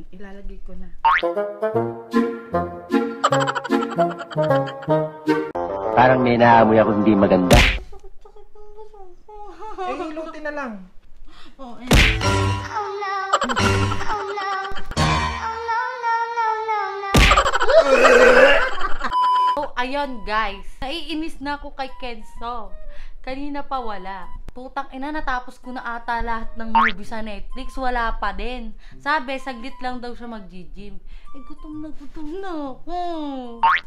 Ilalagay ko na. Parang may naamoy ako hindi maganda. Sakit ng busog ko. Eh, hilutin na lang. Oh, eh. So, ayun guys. Naiinis na ako kay Kenzo. Kanina pa wala. Putang ina, natapos ko na ata lahat ng movie sa Netflix. Wala pa din. Sabi, saglit lang daw siya mag-gym. Eh, gutom na ako.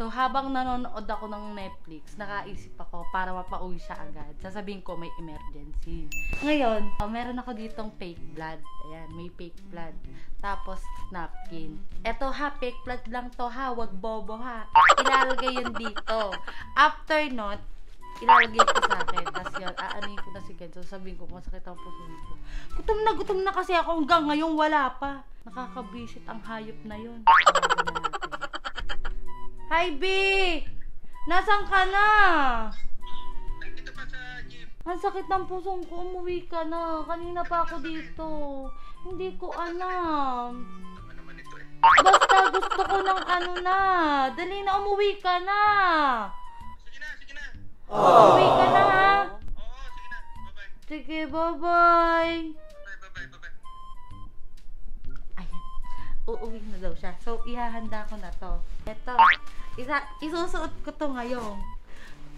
So, habang nanonood ako ng Netflix, nakaisip ako para mapauwi siya agad. Sasabihin ko may emergency. Ngayon, meron ako ditong fake blood. Ayan, may fake blood. Tapos, napkin. Eto ha, fake blood lang to ha. Wag bobo ha. Ilalagay yun dito. After not, ilalagay ko sa akin. Tapos yun, aanin ko na si Kenzo. Sabihin ko, masakit ang puso ko. Gutom na kasi ako hanggang ngayon wala pa. Nakakabisit ang hayop na yun. Hi, B! Nasaan ka na? Nandito pa sa gym. Ang sakit ng pusong ko. Umuwi ka na. Kanina pa ako dito. Hindi ko alam. Tama naman ito eh. Basta gusto ko ng ano na. Dali na, umuwi ka na. Sige na, sige na. Umuwi ka na ha. Oo, sige na. Bye-bye. Sige, bye-bye. Bye-bye, bye-bye. Ayan. Uuwi na daw siya. So, ihahanda ko na to. Ito. Isusuot ko to ngayon.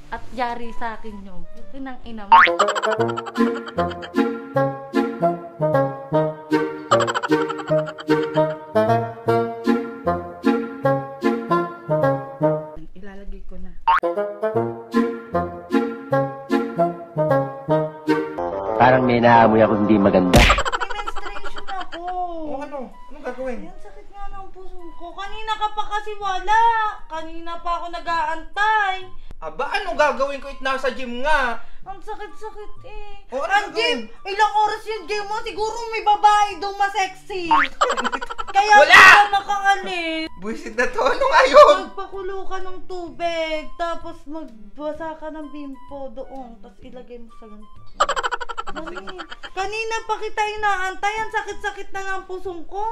At yari sa akin yung pinang ina mo. Ilalagay ko na. Parang may naamoy ako hindi maganda. May menstruation ako. O ano? Anong gagawin? Ang sakit nga ng puso ko. Kanina ka pa kasi wala. Kanina pa ako nag-aantay. Aba, anong gagawin ko? Nasa gym nga. Ang sakit-sakit eh. O, ano Ang gagawin? gym! Ilang oras yung gym mo? Siguro may babae doon masexy. Kaya Wala! hindi ka makaalis. Buisit na to. Ano nga yun? Magpakulo ka ng tubig. Tapos magbasa ka ng bimpo doon. Tapos ilagay mo sa ganito. Kanina pa kita inaantay. Ang sakit-sakit na ng pusong ko.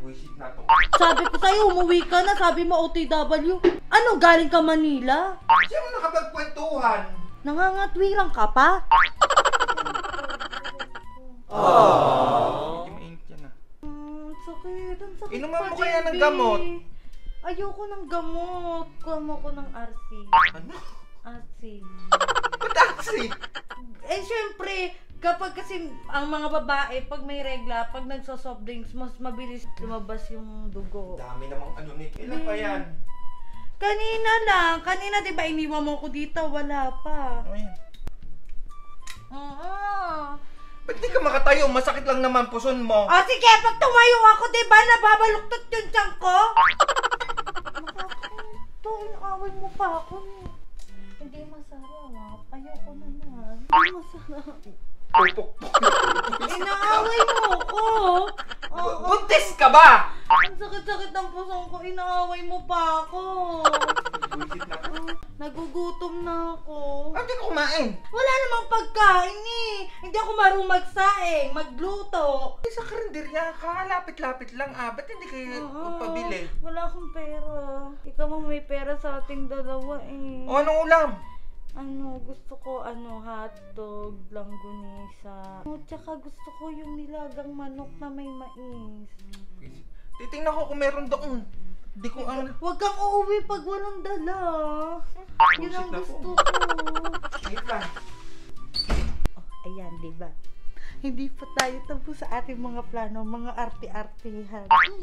Buisit na to. Sabi ko sa'yo, umuwi ka na. Sabi mo OTW. Ano, galing ka Manila? Sino nakapagkwentuhan? Nangangatwirang ka pa? Hindi mainit yan ah. Sakit. Ang sakit Inuman pa, mo kaya ng JB. gamot? Ayoko ng gamot. Kuha mo ko ng RC. Ano? RC. Taxi! Eh, syempre, kapag kasi ang mga babae, pag may regla, pag nagso-soft drinks, mas mabilis lumabas yung dugo. Dami namang ano nito. Ilan pa yan? Kanina lang. Kanina, di ba, iniwan mo ko dito? Wala pa. Ano yan? Oo. Ba't di ka makatayo? Masakit lang naman puson mo. O, sige, pag tumayo ako, di ba, nababaluktot yung tiyan ko? Nakakaito, inaway mo pa ako. Hindi masarap. Ayoko na na. Hindi masarap. Pupuk-puk. Inaaway mo ko. Buntis ka ba? Ang sakit-sakit ng pusong ko. Inaaway mo pa ako. Buisit na to. Nagugutom na ako. Hindi ko kumain. Wala namang pagkain eh. Hindi ako marunong magsaing, magluto. Sa karinderya ka, lapit-lapit lang ah. Ba't hindi kayo pabili? Wala akong pera. Ikaw mo may pera sa ating dalawa eh. O anong ulam? Gusto ko hotdog, langgunisa. Tsaka gusto ko yung nilagang manok na may mais. Titingnan ko kung meron doon. Hindi ko ang... Huwag kang uuwi pag walang dala. Yun ang gusto ko. Wait lang. Oh, ayan, diba? Hindi pa tayo tapos sa ating mga plano, mga arte-artehan. Galing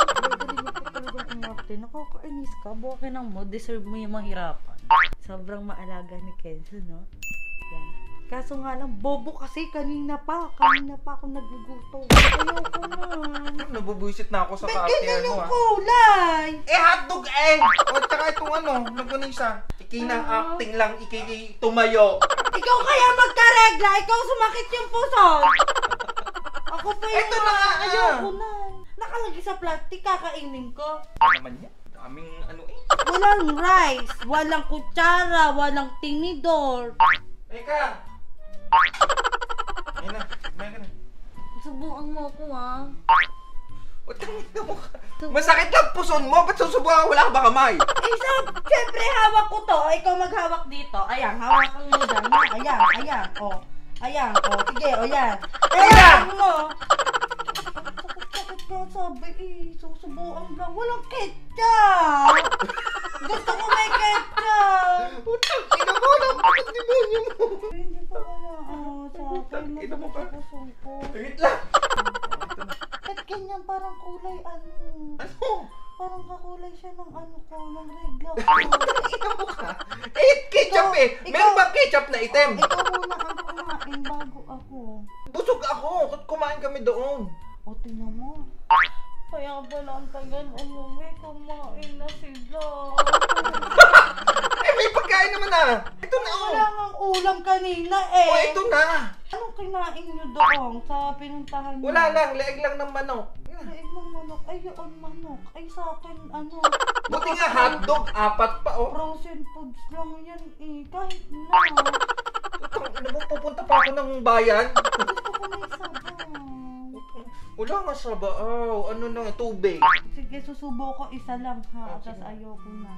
mo pa talagang umarte. Nakakainis ka. Buwakin ang mo. Deserve mo yung mahirapan. Sobrang maalaga ni Kenzo, no? Yan. Kaso nga lang, bobo kasi kanina pa. Kanina pa ako nagugutom. Ayoko na. Nabubuisit na ako sa Ba't kaartehan ganyan mo yung ah. kulay? Eh, hotdog eh! O, tsaka itong ano, naggunisa. Ikinang acting lang, tumayo. Ikaw kaya magkaregla, ikaw sumakit yung puso. Ako pa yung Ito na nga. ayoko na. Nakalagay sa plastic, kakainin ko. Ano naman yan? Daming ano eh. Walang rice, walang kutsara, walang tinidor. Teka! Ayun na, kumain ka na. Subuan mo ko ha. O, tingnan mo ka. Masakit lang puson mo. Ba't susubukan? Wala ka ba kamay? Siyempre, hawak ko to. Ikaw maghawak dito. Ayan, hawakan mo dyan. Ayan, ayan. O. Ayan, o. Sige, o yan. Ayan mo. Sakit nga sabi eh. Susubukan lang. Walang ketchup. Gusto ko may ketchup. Utang, ina mo lang. Bakit demonyo mo? Hindi pa wala. Sa akin, Ina mo ka. masakit ko. Wait lang. Ba't ganyan parang kulay ano? Ano? Parang kakulay siya ng ano ko, ng regla ko. Ina mo ka. Eh, ketchup eh. Meron bang ketchup na item? Ikaw muna ang kumain bago ako. Busog ako. Kumain kami doon. O, tingnan mo. Kaya pala ang tagal, ano, may kumain na sila. Eh, may pagkain naman na. Ito na oh. Wala ngang ulam kanina eh. Oh, ito na. Anong kinain nyo doon sa pinuntahan mo? Wala lang. Leeg lang ng manok. Leeg ng manok. Ay, yun, manok. Ay, sa akin, ano. Buti nga hotdog. 4 pa oh. Frozen foods lang yan eh. Kahit na. Utang, ina mo, pupunta pa ako ng bayan. Gusto ko may sabaw. Wala nga sa baaw. Ano na, tubig. Sige, susubo ko isa lang ha. Okay. Tapos ayoko na.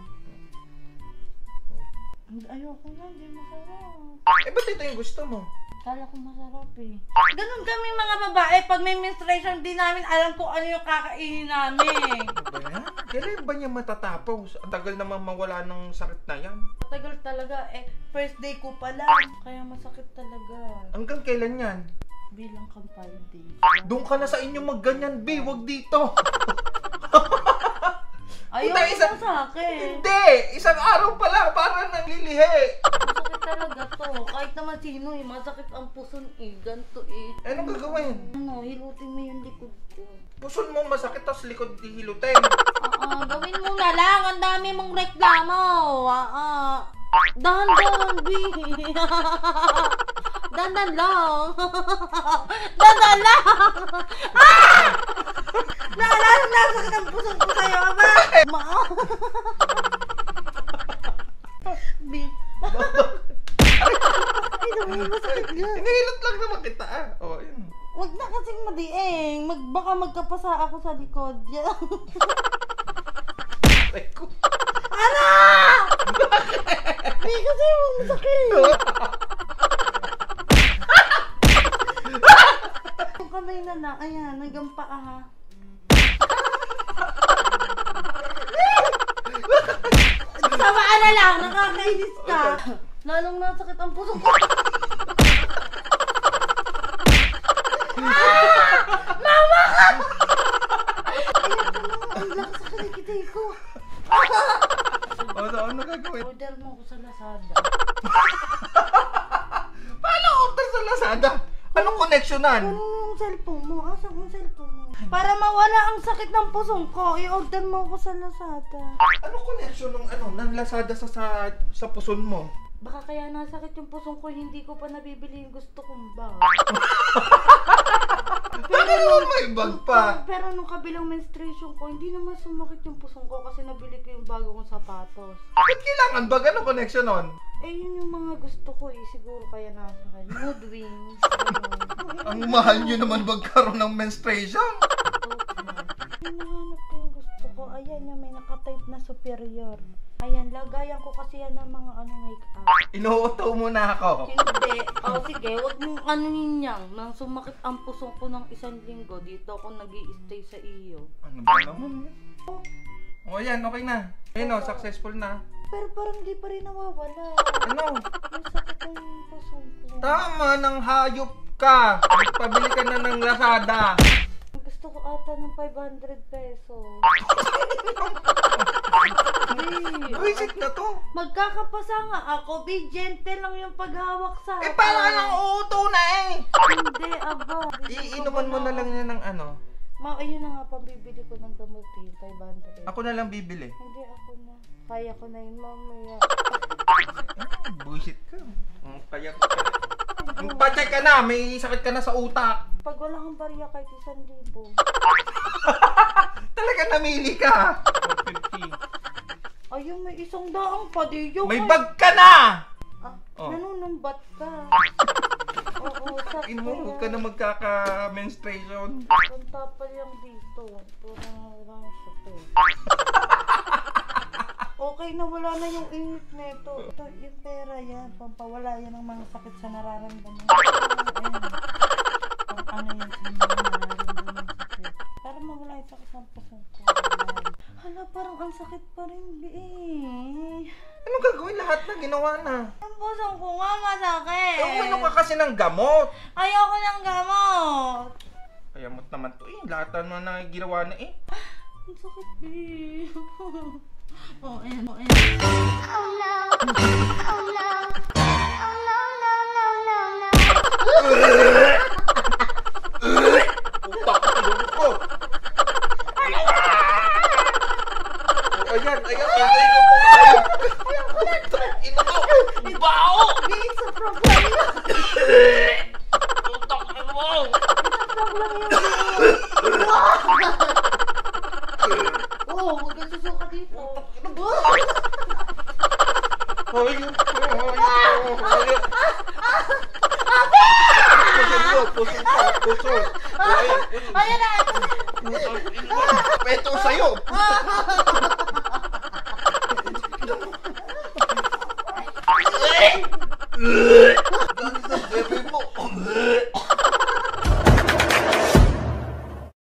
Ayoko na, hindi masarap. Eh, ba't ito yung gusto mo? Kala ko masarap eh. Ganun kami mga babae. Pag may menstruation, di namin alam kung ano yung kakainin namin. Ano ba yan? Kailan ba niya matatapos? Ang tagal naman mawala ng sakit na yan. Matagal talaga eh. First day ko pa lang. Kaya masakit talaga. Hanggang kailan yan? Bilang kang 5 days. Doon ka na sa inyo magganyan, B. Huwag dito. Ayoko Puta, na sa akin. Hindi! Isang araw pa lang. Parang nanglilihi. Masakit talaga to. Kahit naman sino eh. Masakit ang puson eh. Ganto eh. Eh, anong gagawin? Ano, hilutin mo yung likod ko. Puson mo masakit, tapos likod hilutin. Gawin mo na lang. Ang dami mong reklamo. Dahan-dahan, B. Dahan-dahan lang. Dahan-dahan lang. Naalala na sakit ang pusong ko sa'yo, ba? B. Ay, naman, masakit nga. Hinihilot lang naman kita, ah. Oh, yun. Wag na kasing madieng. Baka magkapasa ako sa likod. Ay, ko. Ara! Hindi kasi masakit. Yung kamay na lang. Ayan, hanggang paa ha. Samaan na lang. Nakakainis ka. Lalong nasakit ang puso ko. Mama ka! Ayan ka na. Ang lakas sa kinikitay ko. O, so ano gagawin? Order mo ako sa Lazada. Paano order sa Lazada? Anong connectionan? Ano yung cellphone mo? Asan yung cellphone mo? Para mawala ang sakit ng pusong ko, i-order mo ako sa Lazada. Anong connection ng Lazada sa puson mo? Baka kaya nasakit yung pusong ko, hindi ko pa nabibili yung gusto kong bag. Ano naman may bag pa? Pero nung kabilang menstruation ko, hindi naman sumakit yung pusong ko kasi nabili ko yung bago kong sapatos. Ba't kailangan bag? Anong connection nun? Eh, yun yung mga gusto ko eh. Siguro kaya nasakit. Mood wings. Ang mahal nyo naman magkaroon ng menstruation. Hinahanap ko yung gusto ko. Ayan yung may nakatype na superior. Ayan, lagayan ko kasi yan ng mga make-up. Inuuto mo na ako. Hindi. O sige, wag mong ano yan. Nang sumakit ang pusong ko ng 1 linggo, dito ako nag-i-stay sa iyo. Ano ba naman? O yan, okay na. Ayun o, successful na. Pero parang di pa rin nawawala. Ano? Ang sakit ng pusong ko. Tama, nang hayop ka. Pabili ka na ng Lazada. Gusto ko ata ng 500 pesos. Visit na to. Magkakapasa nga ako. Be gentle lang yung paghawak sa Eh, para ka nang uuto na eh. Hindi, aba. Iinuman mo na lang yan ng ano. Ayun na nga, pambibili ko ng gamot eh. 500. Ako na lang bibili. Hindi, ako na. Kaya ko na yun mamaya. Bullshit ka. Kaya pa-check ka na. May sakit ka na sa utak. Pag wala kang barya kahit 1,000. Talaga namili ka. 450. Ayun, may 100 pa di yun. May bag ka na. Oh. Nanunumbat ka. Oo, sakto Ino, huwag ka na magkaka-menstruation. Punta pa lang dito. Parang lang siya. Okay na, wala na yung init nito. Ito, yung pera yan. Pampawala yan ng mga sakit sa nararamdaman. Ayan. Ano yan sa mga nararamdaman sakit. Para mawala yung sakit ng puso ko. Ayan. Hala, parang ang sakit pa rin, eh. Ano gagawin? Lahat na ginawa na. Ang puso ko nga masakit. Uminom ka kasi ng gamot. Ayoko ng gamot. Kayamot naman to eh. Lahat na na ginawa na eh. Ang sakit, eh. Oh, ayan, oh, ayan. Oh no. Oh no. Oh no, no, no, no, no. Utak ko, ilong ko. Ayan, ayan, ayan, ino ko. Bao! It's a problem. Utak ko mo. Oh, huwag kang susuka dito. Puso. Ayan na. Peto sa'yo. Galing sa bebe mo.